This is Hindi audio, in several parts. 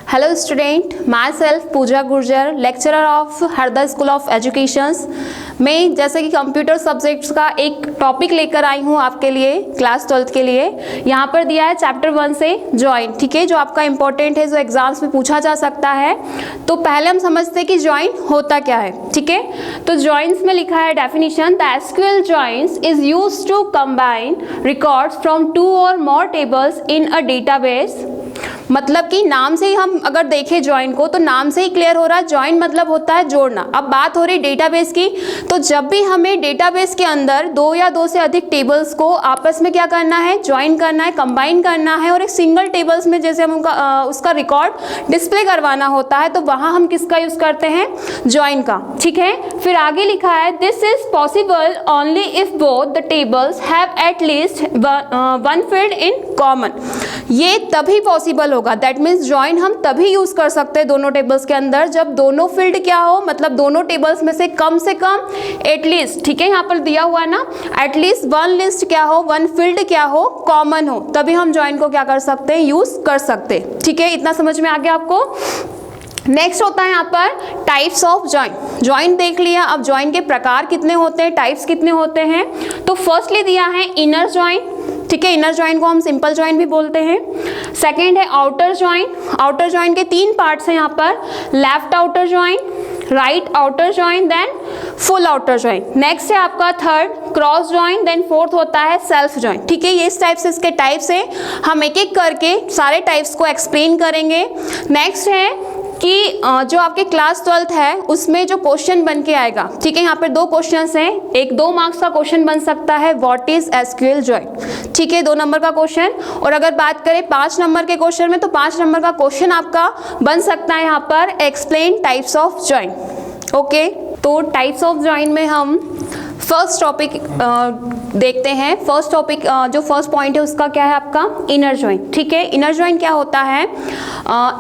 Hello student, myself Pooja Gurjar, lecturer of Harda school of educations. मैं जैसे कि कंप्यूटर सब्जेक्ट्स का एक टॉपिक लेकर आई हूँ आपके लिए क्लास 12th के लिए। यहाँ पर दिया है चैप्टर 1 से ज्वाइन, ठीक है, जो आपका इंपॉर्टेंट है, जो एग्जाम्स में पूछा जा सकता है। तो पहले हम समझते हैं कि ज्वाइन होता क्या है, ठीक है। तो ज्वाइंस में लिखा है definition, the SQL joins is used to combine records from 2 और मोर टेबल्स इन अ डेटाबेस। मतलब कि नाम से ही हम अगर देखें ज्वाइन को, तो नाम से ही क्लियर हो रहा है ज्वाइन मतलब होता है जोड़ना। अब बात हो रही डेटाबेस की, तो जब भी हमें डेटाबेस के अंदर 2 या 2 से अधिक टेबल्स को आपस में क्या करना है, ज्वाइन करना है, कंबाइन करना है, और एक सिंगल टेबल्स में जैसे हम उसका रिकॉर्ड डिस्प्ले करवाना होता है, तो वहाँ हम किसका यूज करते हैं, ज्वाइन का, ठीक है। फिर आगे लिखा है, this is possible only if both the tables have at least one field in common. ये तभी पॉसिबल होगा, दैट मीन्स ज्वाइन हम तभी यूज कर सकते हैं दोनों टेबल्स के अंदर जब दोनों फील्ड क्या हो, मतलब दोनों टेबल्स में से कम एटलीस्ट, ठीक है, यहाँ पर दिया हुआ है ना, एटलीस्ट वन लिस्ट क्या हो, वन फील्ड क्या हो, कॉमन हो, तभी हम ज्वाइन को क्या कर सकते हैं, यूज कर सकते हैं, ठीक है। इतना समझ में आ गया आपको। नेक्स्ट होता है यहाँ पर टाइप्स ऑफ ज्वाइन। ज्वाइन देख लिया, अब ज्वाइन के प्रकार कितने होते हैं, टाइप्स कितने होते हैं। तो फर्स्टली दिया है इनर ज्वाइन, ठीक है, इनर ज्वाइन को हम सिंपल ज्वाइन भी बोलते हैं। सेकेंड है आउटर ज्वाइन। आउटर ज्वाइन के 3 पार्ट्स हैं यहाँ पर, left outer join, right outer join, then full outer join. Next है आपका third cross join, then fourth होता है सेल्फ ज्वाइन, ठीक है। ये इस टाइप से इसके टाइप्स हैं, हम एक एक करके सारे टाइप्स को एक्सप्लेन करेंगे। नेक्स्ट है कि जो आपके क्लास 12th है उसमें जो क्वेश्चन बन के आएगा, ठीक है, यहाँ पे 2 क्वेश्चंस हैं। एक 2 मार्क्स का क्वेश्चन बन सकता है, व्हाट इज एसक्यूएल ज्वाइन, ठीक है, 2 नंबर का क्वेश्चन। और अगर बात करें 5 नंबर के क्वेश्चन में, तो 5 नंबर का क्वेश्चन आपका बन सकता है यहाँ पर explain types of join, okay. तो टाइप्स ऑफ ज्वाइन में हम फर्स्ट टॉपिक देखते हैं। फर्स्ट टॉपिक जो फर्स्ट पॉइंट है उसका क्या है आपका, इनर ज्वाइन, ठीक है। इनर ज्वाइन क्या होता है,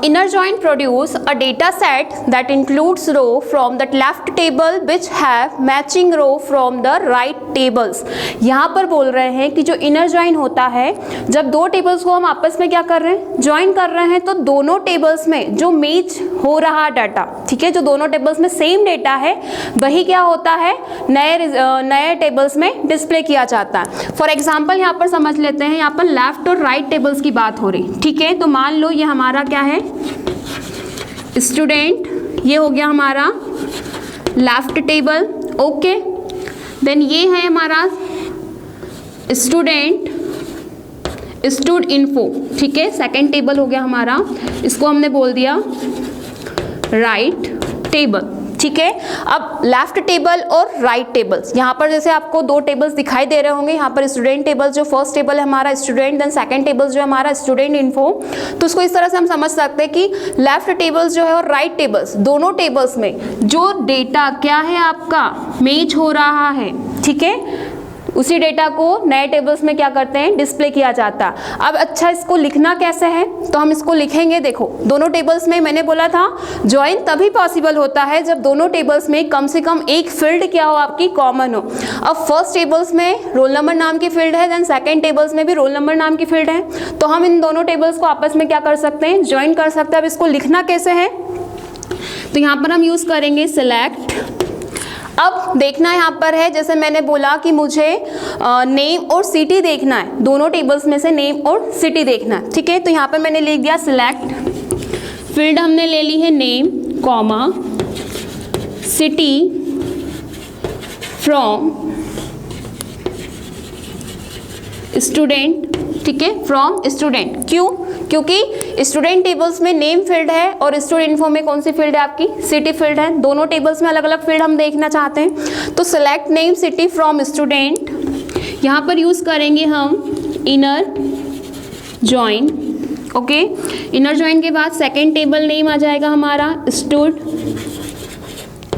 inner join produce a data set that includes row from the left table which have matching row from the right tables. यहाँ पर बोल रहे हैं कि जो इनर ज्वाइन होता है, जब 2 टेबल्स को हम आपस में क्या कर रहे हैं, ज्वाइन कर रहे हैं, तो दोनों टेबल्स में जो मैच हो रहा डाटा, ठीक है, जो दोनों टेबल्स में सेम डेटा है, वही क्या होता है, नए टेबल्स में डिस्प्ले किया जाता है। फॉर एग्जाम्पल यहाँ पर समझ लेते हैं, यहाँ पर लेफ्ट और राइट टेबल्स की बात हो रही, ठीक है। तो मान लो ये हमारा क्या है, स्टूडेंट, ये हो गया हमारा लेफ्ट टेबल, ओके। देन ये है हमारा स्टूडेंट स्टूड इन्फो, ठीक है, सेकेंड टेबल हो गया हमारा, इसको हमने बोल दिया राइट टेबल, ठीक है। अब लेफ्ट टेबल और राइट टेबल्स, यहाँ पर जैसे आपको 2 टेबल्स दिखाई दे रहे होंगे, यहाँ पर स्टूडेंट टेबल, जो फर्स्ट टेबल है हमारा स्टूडेंट, देन सेकंड टेबल जो है हमारा स्टूडेंट इन्फो। तो उसको इस तरह से हम समझ सकते हैं कि लेफ्ट टेबल्स जो है और राइट टेबल्स, दोनों टेबल्स में जो डेटा क्या है आपका, मैच हो रहा है, ठीक है, उसी डेटा को नए टेबल्स में क्या करते हैं, डिस्प्ले किया जाता है। अब अच्छा, इसको लिखना कैसे है, तो हम इसको लिखेंगे, देखो दोनों टेबल्स में मैंने बोला था ज्वाइन तभी पॉसिबल होता है जब दोनों टेबल्स में कम से कम एक फील्ड क्या हो, आपकी कॉमन हो। अब फर्स्ट टेबल्स में रोल नंबर नाम की फील्ड है, देन सेकेंड टेबल्स में भी रोल नंबर नाम की फील्ड है, तो हम इन दोनों टेबल्स को आपस में क्या कर सकते हैं, ज्वाइन कर सकते हैं। अब इसको लिखना कैसे है, तो यहाँ पर हम यूज करेंगे सिलेक्ट। अब देखना यहाँ पर है, जैसे मैंने बोला कि मुझे नेम और सिटी देखना है, दोनों टेबल्स में से नेम और सिटी देखना है, ठीक है। तो यहाँ पर मैंने लिख दिया सिलेक्ट, फील्ड हमने ले ली है name, comma, city from student, ठीक है, फ्रॉम स्टूडेंट। क्यों, क्योंकि स्टूडेंट टेबल्स में नेम फील्ड है और स्टूडेंट इन्फो में कौन सी फील्ड है आपकी, सिटी फील्ड है। दोनों टेबल्स में अलग अलग फील्ड हम देखना चाहते हैं, तो select name city from student, यहाँ पर यूज करेंगे हम inner join, okay. Inner join के बाद सेकेंड टेबल नेम आ जाएगा हमारा स्टूड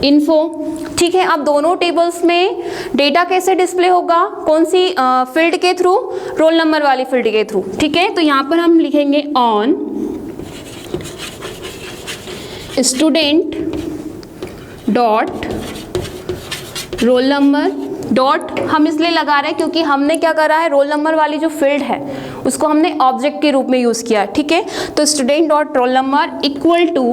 इन्फो, ठीक है। अब दोनों टेबल्स में डेटा कैसे डिस्प्ले होगा, कौन सी फील्ड के थ्रू, रोल नंबर वाली फील्ड के थ्रू, ठीक है। तो यहाँ पर हम लिखेंगे on student dot roll number, dot हम इसलिए लगा रहे हैं क्योंकि हमने क्या करा है, रोल नंबर वाली जो फील्ड है उसको हमने ऑब्जेक्ट के रूप में यूज किया, ठीक है। तो student dot roll number equal to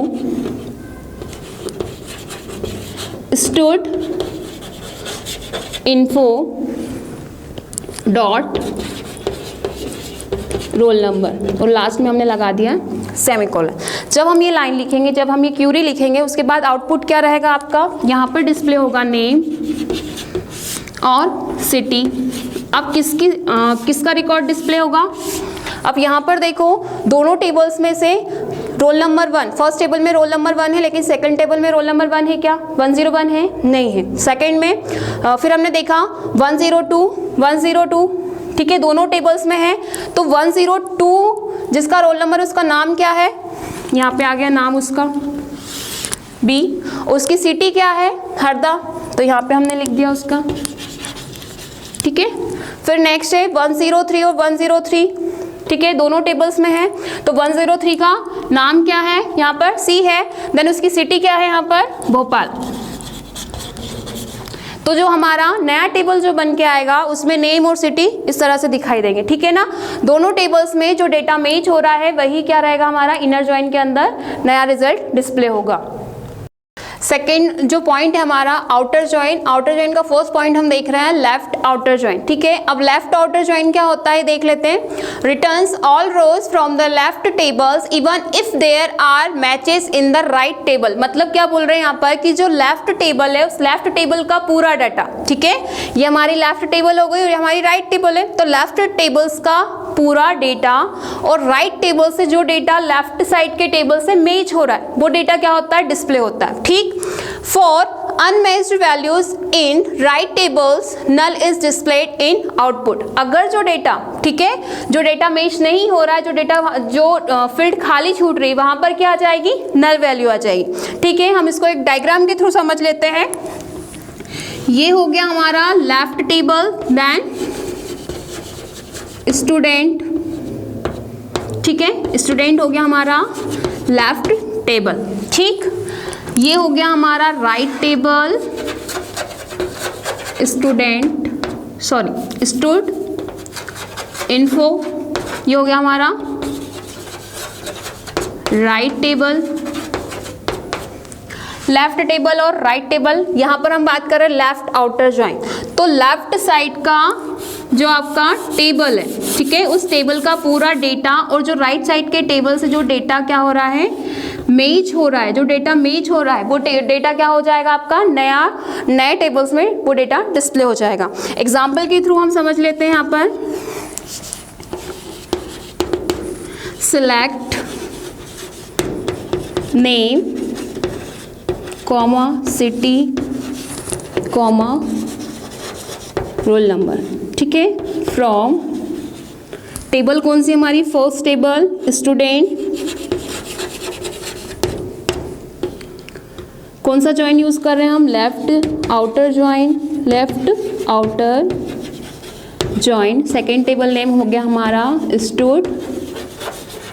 stud info dot roll number, और लास्ट में हमने लगा दिया सेमीकोलन। जब हम ये लाइन लिखेंगे, जब हम ये क्यूरी लिखेंगे, उसके बाद आउटपुट क्या रहेगा आपका, यहाँ पर डिस्प्ले होगा नेम और सिटी। अब किसका रिकॉर्ड डिस्प्ले होगा, अब यहाँ पर देखो दोनों टेबल्स में से रोल नंबर 1, फर्स्ट टेबल में रोल नंबर 1 है, लेकिन सेकंड टेबल में रोल नंबर 1 है क्या, 101 है, नहीं है। सेकंड में फिर हमने देखा 102, ठीक है, दोनों टेबल्स में है। तो 102 जिसका रोल नंबर, उसका नाम क्या है, यहाँ पे आ गया नाम उसका बी, उसकी सिटी क्या है, हरदा, तो यहाँ पे हमने लिख दिया उसका, ठीक है। फिर नेक्स्ट है 103 और 103, ठीक है, दोनों टेबल्स में है। तो 103 का नाम क्या है, यहाँ पर सी है, देन उसकी सिटी क्या है यहाँ पर, भोपाल। तो जो हमारा नया टेबल जो बन के आएगा उसमें नेम और सिटी इस तरह से दिखाई देंगे, ठीक है ना। दोनों टेबल्स में जो डेटा मैच हो रहा है वही क्या रहेगा हमारा इनर जॉइन के अंदर नया रिजल्ट डिस्प्ले होगा। सेकेंड जो पॉइंट है हमारा आउटर जॉइन, आउटर जॉइन का फर्स्ट पॉइंट हम देख रहे हैं लेफ्ट आउटर जॉइन, ठीक है। अब लेफ्ट आउटर जॉइन क्या होता है देख लेते हैं। Returns all rows from the left tables even if there are matches in the right table. मतलब क्या बोल रहे हैं यहाँ पर कि जो लेफ्ट टेबल है उस लेफ्ट टेबल का पूरा डाटा, ठीक है, ये हमारी लेफ्ट टेबल हो गई और ये हमारी राइट टेबल है, तो लेफ्ट टेबल्स का पूरा डेटा और राइट टेबल से जो डेटा लेफ्ट साइड के टेबल से मैच हो रहा है वो डेटा क्या होता है, डिस्प्ले होता है, ठीक। For unmatched values in right tables, null is displayed in output। अगर जो डेटा, ठीक है, जो डेटा मैच नहीं हो रहा है, जो डेटा जो फील्ड खाली छूट रही है वहां पर क्या आ जाएगी, नल वैल्यू आ जाएगी, ठीक है। हम इसको एक डायग्राम के थ्रू समझ लेते हैं। ये हो गया हमारा लेफ्ट टेबल, देन स्टूडेंट, ठीक है, स्टूडेंट हो गया हमारा लेफ्ट टेबल, ठीक। ये हो गया हमारा right table, student, sorry stood info, ये हो गया हमारा राइट टेबल। लेफ्ट टेबल और राइट टेबल, यहाँ पर हम बात कर रहे हैं लेफ्ट आउटर जॉइन। तो लेफ्ट साइड का जो आपका टेबल है, ठीक है, उस टेबल का पूरा डेटा और जो राइट साइड के टेबल से जो डेटा क्या हो रहा है, मैच हो रहा है, जो डेटा मैच हो रहा है वो डेटा क्या हो जाएगा आपका नए टेबल्स में वो डेटा डिस्प्ले हो जाएगा। एग्जाम्पल के थ्रू हम समझ लेते हैं यहाँ पर। Select name comma city comma role number, ठीक है, फ्रॉम टेबल कौन सी हमारी, फर्स्ट टेबल स्टूडेंट। कौन सा जॉइन यूज कर रहे हैं हम, left outer join, left outer join. Second table name हो गया हमारा स्टूड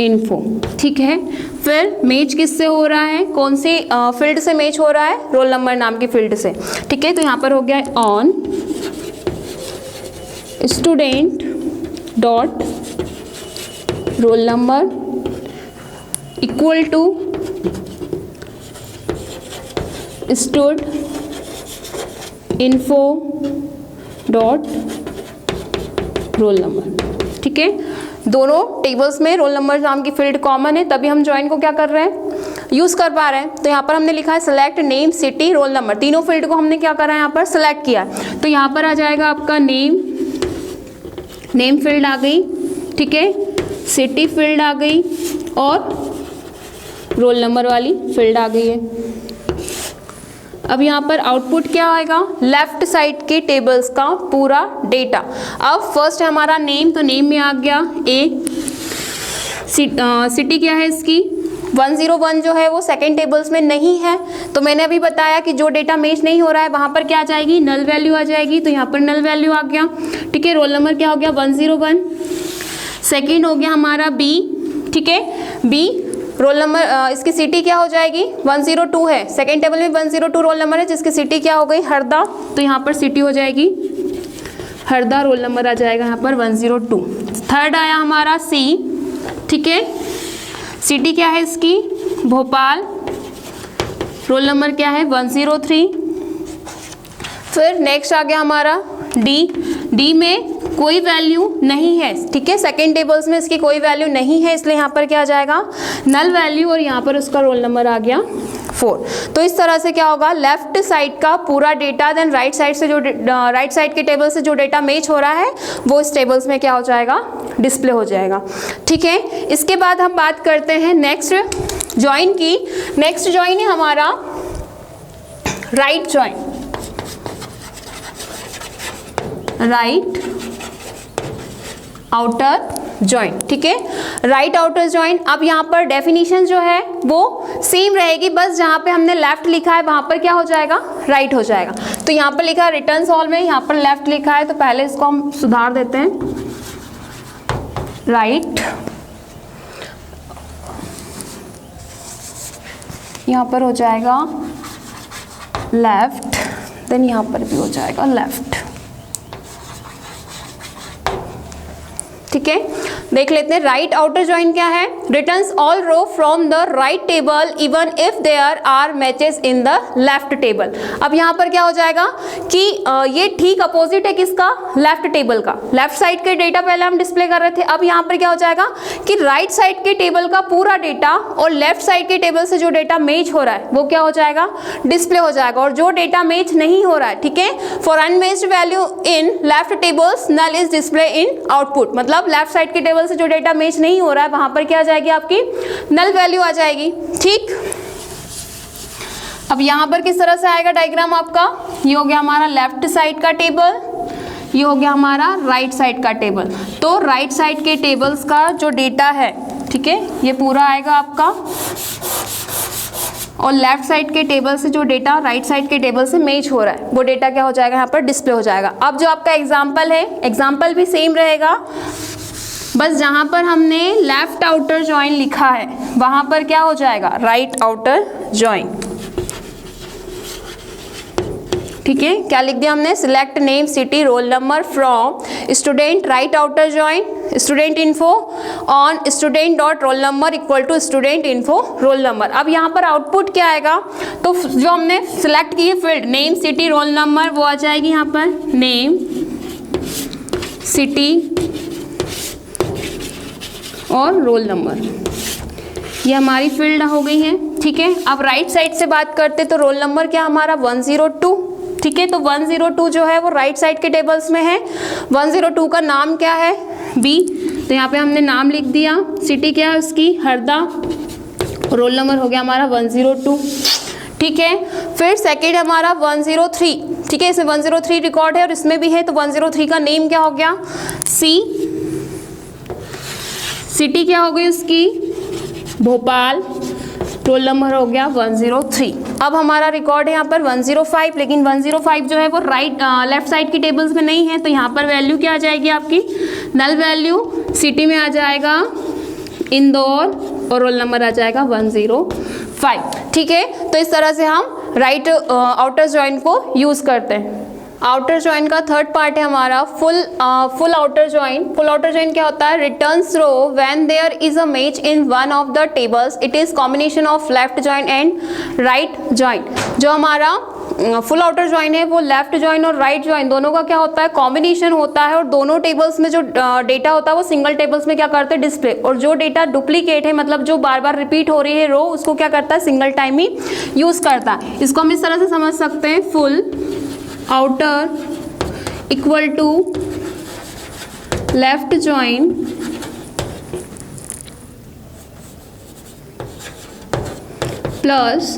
इन्फो, ठीक है। फिर मैच किससे हो रहा है, कौन सी फील्ड से मैच हो रहा है, रोल नंबर नाम की फील्ड से, ठीक है। तो यहाँ पर हो गया on student dot roll number equal to stud info dot roll number, ठीक है। दोनों टेबल्स में रोल नंबर नाम की फील्ड कॉमन है, तभी हम जॉइन को क्या कर रहे हैं, यूज कर पा रहे हैं। तो यहाँ पर हमने लिखा है select name city roll number, तीनों फील्ड को हमने क्या करा है यहाँ पर सिलेक्ट किया। तो यहाँ पर आ जाएगा आपका नेम फील्ड आ गई, ठीक है, सिटी फील्ड आ गई और रोल नंबर वाली फील्ड आ गई है। अब यहाँ पर आउटपुट क्या आएगा, लेफ्ट साइड के टेबल्स का पूरा डेटा। अब फर्स्ट है हमारा नेम, तो नेम में आ गया ए, सिटी क्या है इसकी 101 जो है वो सेकेंड टेबल्स में नहीं है, तो मैंने अभी बताया कि जो डेटा मैच नहीं हो रहा है वहाँ पर क्या आ जाएगी, नल वैल्यू आ जाएगी, तो यहाँ पर नल वैल्यू आ गया, ठीक है। रोल नंबर क्या हो गया 101। सेकेंड हो गया हमारा बी, ठीक है, बी रोल नंबर इसकी सिटी क्या हो जाएगी 102 है, सेकेंड टेबल में 102 रोल नंबर है जिसकी सिटी क्या हो गई हरदा, तो यहाँ पर सिटी हो जाएगी हरदा, रोल नंबर आ जाएगा यहाँ पर 102। थर्ड आया हमारा सी, ठीक है, सिटी क्या है इसकी भोपाल, रोल नंबर क्या है 103। फिर नेक्स्ट आ गया हमारा डी, डी में कोई वैल्यू नहीं है, ठीक है, सेकेंड टेबल्स में इसकी कोई वैल्यू नहीं है, इसलिए यहाँ पर क्या आ जाएगा नल वैल्यू, और यहाँ पर उसका रोल नंबर आ गया 4। तो इस तरह से क्या होगा, लेफ्ट साइड का पूरा डेटा देन राइट साइड से जो राइट साइड के टेबल से जो डेटा मैच हो रहा है वो इस टेबल्स में क्या हो जाएगा, डिस्प्ले हो जाएगा, ठीक है। इसके बाद हम बात करते हैं नेक्स्ट जॉइन की। नेक्स्ट जॉइन है हमारा right join, right outer join, ठीक है, राइट आउटर जॉइन। अब यहाँ पर डेफिनेशन जो है वो सेम रहेगी, बस जहाँ पे हमने लेफ्ट लिखा है वहाँ पर क्या हो जाएगा, राइट हो जाएगा। तो यहाँ पर लिखा है रिटर्न सॉल्व में, यहाँ पर लेफ्ट लिखा है, तो पहले इसको हम सुधार देते हैं, राइट, यहाँ पर हो जाएगा लेफ्ट, देन यहाँ पर भी हो जाएगा लेफ्ट, ठीक है। देख लेते हैं राइट आउटर जॉइन क्या है, returns all row from the right table even if there are matches in the left table. अब यहाँ पर क्या हो जाएगा कि ये ठीक अपोजिट है किसका, लेफ्ट टेबल का। लेफ्ट साइड के डेटा पहले हम डिस्प्ले कर रहे थे, अब यहाँ पर क्या हो जाएगा कि राइट साइड के टेबल का पूरा डेटा और लेफ्ट साइड के टेबल से जो डेटा मैच हो रहा है वो क्या हो जाएगा, डिस्प्ले हो जाएगा, और जो डेटा मैच नहीं हो रहा है, ठीक है, for unmatched value in left tables null is display in output, मतलब लेफ्ट साइड के टेबल से जो डेटा मैच नहीं हो रहा है वहां पर क्या आ जाएगी, आपकी नल वैल्यू आ जाएगी, ठीक। अब यहां पर किस तरह से आएगा डायग्राम आपका, ये हो गया हमारा लेफ्ट साइड का टेबल, ये हो गया हमारा राइट साइड का टेबल। तो राइट साइड के टेबल्स का जो डेटा है, ठीक है, ये पूरा आएगा आपका, और लेफ्ट साइड के टेबल से जो डेटा राइट साइड के टेबल से मैच हो रहा है वो डेटा क्या हो जाएगा, यहाँ पर डिस्प्ले हो जाएगा। अब जो आपका एग्जाम्पल है, एग्जाम्पल भी सेम रहेगा, बस जहाँ पर हमने लेफ्ट आउटर जॉइन लिखा है वहाँ पर क्या हो जाएगा, राइट आउटर जॉइन, ठीक है। क्या लिख दिया हमने, select name city roll number from student right outer join student info on student dot roll number equal to student info roll number. अब यहाँ पर आउटपुट क्या आएगा, तो जो हमने सिलेक्ट की है field name city roll number वो आ जाएगी यहाँ पर नेम सिटी और रोल नंबर, ये हमारी फील्ड हो गई है, ठीक है। अब राइट साइड से बात करते तो रोल नंबर क्या हमारा 102, ठीक है, तो 102 जो है वो राइट साइड के टेबल्स में है। 102 का नाम क्या है, बी, तो यहाँ पे हमने नाम लिख दिया, सिटी क्या है उसकी हरदा, रोल नंबर हो गया हमारा 102, ठीक है। फिर सेकेंड हमारा 103, ठीक है, इसमें 103 रिकॉर्ड है और इसमें भी है, तो 103 का नेम क्या हो गया, सी, सिटी क्या हो गई उसकी भोपाल, रोल नंबर हो गया 103। अब हमारा रिकॉर्ड है यहाँ पर 105, लेकिन 105 जो है वो लेफ्ट साइड की टेबल्स में नहीं है, तो यहाँ पर वैल्यू क्या आ जाएगी आपकी, नल वैल्यू, सिटी में आ जाएगा इंदौर और रोल नंबर आ जाएगा 105, ठीक है। तो इस तरह से हम राइट आउटर जॉइन को यूज़ करते हैं। आउटर जॉइन का थर्ड पार्ट है हमारा full outer join. Full outer join क्या होता है, returns row when there is a match in one of the tables, it is combination of left join and right join. जो हमारा फुल आउटर जॉइन है वो लेफ्ट जॉइन और राइट जॉइन दोनों का क्या होता है, कॉम्बिनेशन होता है, और दोनों टेबल्स में जो डेटा होता है वो सिंगल टेबल्स में क्या करते हैं, डिस्प्ले, और जो डेटा डुप्लीकेट है, मतलब जो बार बार रिपीट हो रही है रो, उसको क्या करता है, सिंगल टाइम ही यूज करता है। इसको हम इस तरह से समझ सकते हैं, full outer equal to left join plus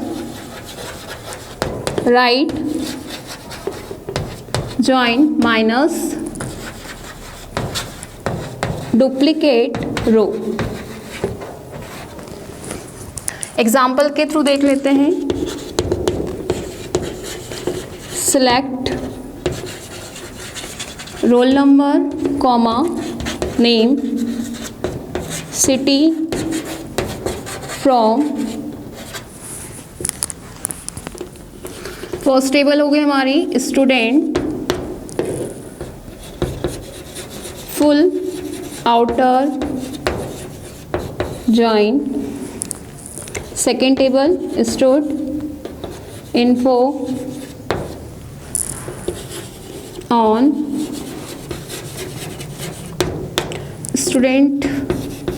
right join minus duplicate row। Example के थ्रू देख लेते हैं। Select roll number comma name city from, first table हो गई हमारी student, full outer join, second table stood info on student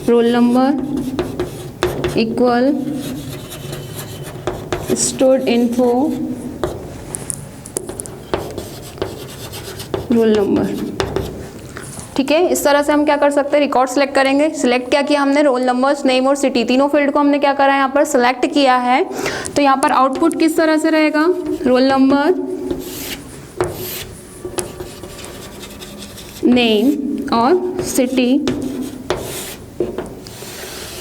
roll number equal stored info roll number। ठीक है, इस तरह से हम क्या कर सकते हैं, रिकॉर्ड सेलेक्ट करेंगे। सिलेक्ट क्या किया हमने, रोल नंबर्स, नेम और सिटी, तीनों फील्ड को हमने क्या करा है यहाँ पर सिलेक्ट किया है। तो यहाँ पर आउटपुट किस तरह से रहेगा, रोल नंबर, नेम और सिटी।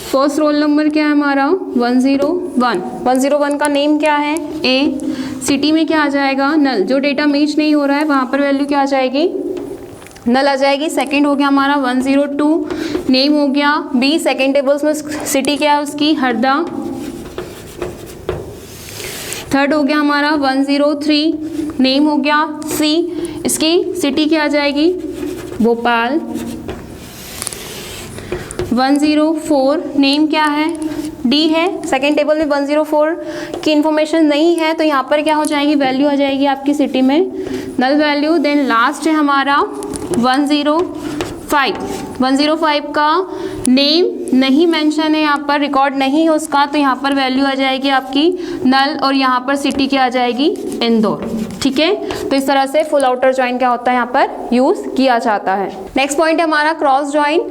फर्स्ट रोल नंबर क्या है हमारा 101, 101 का नेम क्या है ए, सिटी में क्या आ जाएगा नल, जो डेटा मैच नहीं हो रहा है वहाँ पर वैल्यू क्या आ जाएगी, नल आ जाएगी। सेकंड हो गया हमारा 102, नेम हो गया बी, सेकंड टेबल्स में सिटी क्या है उसकी हरदा। थर्ड हो गया हमारा 103, नेम हो गया सी, इसकी सिटी क्या आ जाएगी भोपाल। 104 नेम क्या है डी है, सेकेंड टेबल में 104 की इंफॉर्मेशन नहीं है तो यहाँ पर क्या हो जाएगी, वैल्यू आ जाएगी आपकी सिटी में नल वैल्यू। देन लास्ट है हमारा 105, 105 का नेम नहीं मेंशन है यहाँ पर, रिकॉर्ड नहीं है उसका, तो यहाँ पर वैल्यू आ जाएगी आपकी नल और यहाँ पर सिटी क्या आ जाएगी इंदौर। ठीक है, तो इस तरह से फुल आउटर ज्वाइन क्या होता है यहाँ पर यूज किया जाता है। नेक्स्ट पॉइंट है हमारा क्रॉस ज्वाइन।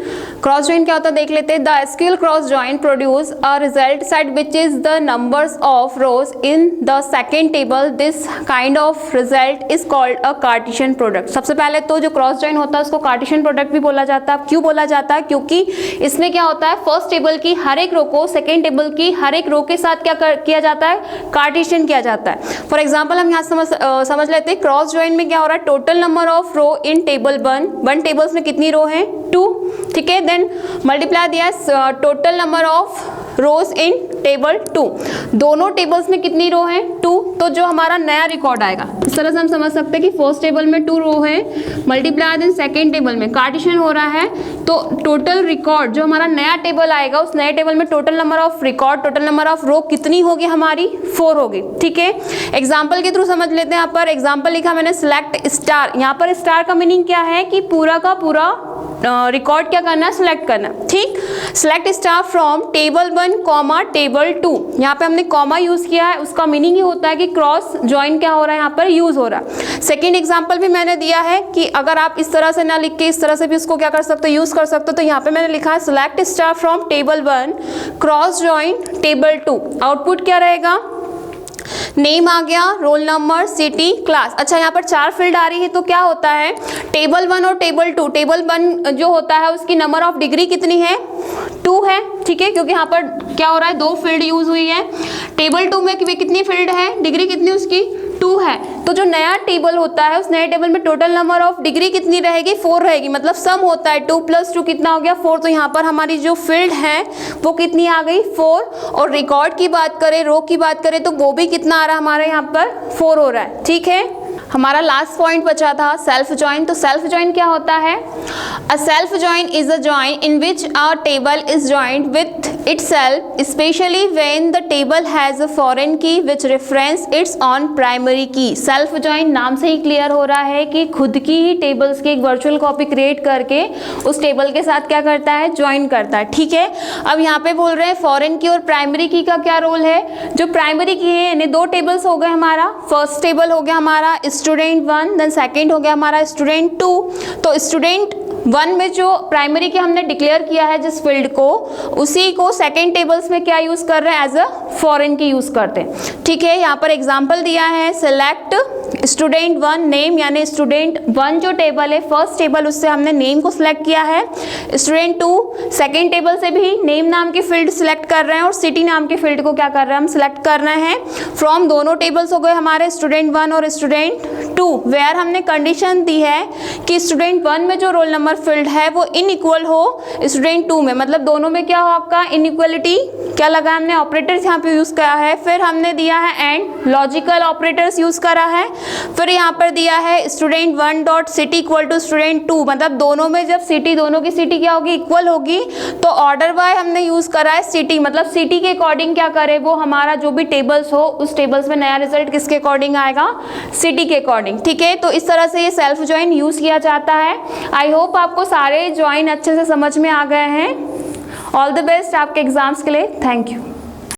क्रॉस ज्वाइन क्या होता है देख लेते हैं। The SQL cross join produce a result set which is the numbers of rows in the second table. This kind of result is called a Cartesian product. सबसे पहले तो जो क्रॉस ज्वाइन होता है उसको कार्टेशियन प्रोडक्ट भी बोला जाता है। क्यों बोला जाता है, क्योंकि इसमें क्या होता है, फर्स्ट टेबल की हर एक रो को सेकेंड टेबल की हर एक रो के साथ क्या किया जाता है, कार्टेशियन किया जाता है। फॉर एग्जाम्पल हम यहाँ समझ लेते हैं, क्रॉस ज्वाइन में क्या हो रहा है, total number of row in table 1 tables में कितनी रो है 2, ठीक है। देन मल्टीप्लाई दिया total number of rows in table 2, दोनों टेबल्स में कितनी रो है 2, तो जो हमारा नया रिकॉर्ड आएगा इस तरह से हम समझ सकते हैं कि फर्स्ट टेबल में 2 रो है, मल्टीप्लाई देन सेकेंड टेबल में कार्टेशियन हो रहा है, तो टोटल रिकॉर्ड जो हमारा नया टेबल आएगा उस नए टेबल में total number of record, total number of row कितनी होगी हमारी 4 होगी। ठीक है, एग्जाम्पल के थ्रू समझ लेते हैं। यहाँ पर एग्जाम्पल लिखा मैंने सिलेक्ट स्टार। यहाँ पर स्टार का मीनिंग क्या है कि पूरा का पूरा रिकॉर्ड क्या करना है, सिलेक्ट करना। ठीक, select star from table 1 comma table 2। यहाँ पे हमने कॉमा यूज किया है, उसका मीनिंग ये होता है कि क्रॉस ज्वाइन क्या हो रहा है यहाँ पर यूज हो रहा है। सेकेंड एग्जाम्पल भी मैंने दिया है कि अगर आप इस तरह से ना लिख के इस तरह से भी उसको क्या कर सकते हो, यूज कर सकते हो। तो यहाँ पे मैंने लिखा है select star from table 1 cross join table 2। Output क्या रहेगा, नेम आ गया, रोल नंबर, सिटी, क्लास। अच्छा, यहाँ पर 4 फील्ड आ रही है तो क्या होता है, टेबल 1 और टेबल 2। टेबल 1 जो होता है उसकी नंबर ऑफ डिग्री कितनी है 2 है, ठीक है, क्योंकि यहाँ पर क्या हो रहा है 2 फील्ड यूज हुई है। टेबल 2 में कितनी फील्ड है, डिग्री कितनी उसकी 2 है। तो जो नया टेबल होता है उस नए टेबल में टोटल नंबर ऑफ डिग्री कितनी रहेगी 4 रहेगी, मतलब सम होता है 2 + 2 कितना हो गया 4। तो यहाँ पर हमारी जो फील्ड है वो कितनी आ गई 4। और रिकॉर्ड की बात करें, रो की बात करें तो वो भी कितना आ रहा है हमारे यहाँ पर 4 हो रहा है। ठीक है, हमारा लास्ट पॉइंट बचा था सेल्फ ज्वाइन। तो सेल्फ ज्वाइन क्या होता है, a self join is a join in which a table is joined with itself, especially when the table has a foreign key which reference its own primary key। Self join नाम से ही क्लियर हो रहा है कि खुद की ही टेबल्स की एक वर्चुअल कॉपी क्रिएट करके उस टेबल के साथ क्या करता है, ज्वाइन करता है। ठीक है, अब यहाँ पे बोल रहे हैं फॉरेन की और प्राइमरी की का क्या रोल है। जो प्राइमरी की है यानी 2 टेबल्स हो गए हमारा, फर्स्ट टेबल हो गया हमारा स्टूडेंट 1, देन सेकेंड हो गया हमारा स्टूडेंट 2। तो स्टूडेंट 1 में जो प्राइमरी की हमने डिक्लेयर किया है जिस फील्ड को, उसी को सेकेंड टेबल्स में क्या यूज कर रहे हैं, एज अ फॉरेन की यूज करते हैं। ठीक है, यहाँ पर एग्जांपल दिया है सिलेक्ट स्टूडेंट 1 नेम, यानी स्टूडेंट 1 जो टेबल है फर्स्ट टेबल उससे हमने नेम को सिलेक्ट किया है। स्टूडेंट 2 सेकेंड टेबल से भी नेम नाम की फील्ड सिलेक्ट कर रहे हैं और सिटी नाम की फील्ड को क्या कर रहे हैं, हम सिलेक्ट कर रहे हैं। फ्रॉम दोनों टेबल्स हो गए हमारे स्टूडेंट 1 और स्टूडेंट 2 वेयर हमने कंडीशन दी है कि स्टूडेंट 1 में जो रोल नंबर फील्ड है वो इनइक्वल हो स्टूडेंट 2 में, मतलब दोनों में क्या हो आपका इनइक्वलिटी, क्या लगा हमने ऑपरेटर्स यहाँ पे यूज़ करा है, फिर हमने दिया है एंड लॉजिकल ऑपरेटर्स यूज़ करा है, फिर यहाँ पर दिया है student 1 dot city equal to student 2, मतलब दोनों में जब सिटी, दोनों की सिटी क्या होगी इक्वल होगी, तो ऑर्डर बाय हमने यूज़ करा है सिटी, मतलब सिटी के अकॉर्डिंग क्या करे वो हमारा जो भी टेबल्स हो उस टेबल्स में नया रिजल्ट किसके अकॉर्डिंग आएगा, सिटी के अकॉर्डिंग। ठीक है, तो इस तरह से ये सेल्फ ज्वाइन यूज़ किया जाता है। आई होप आपको सारे ज्वाइन अच्छे से समझ में आ गए हैं। ऑल द बेस्ट आपके एग्जाम्स के लिए। Thank you.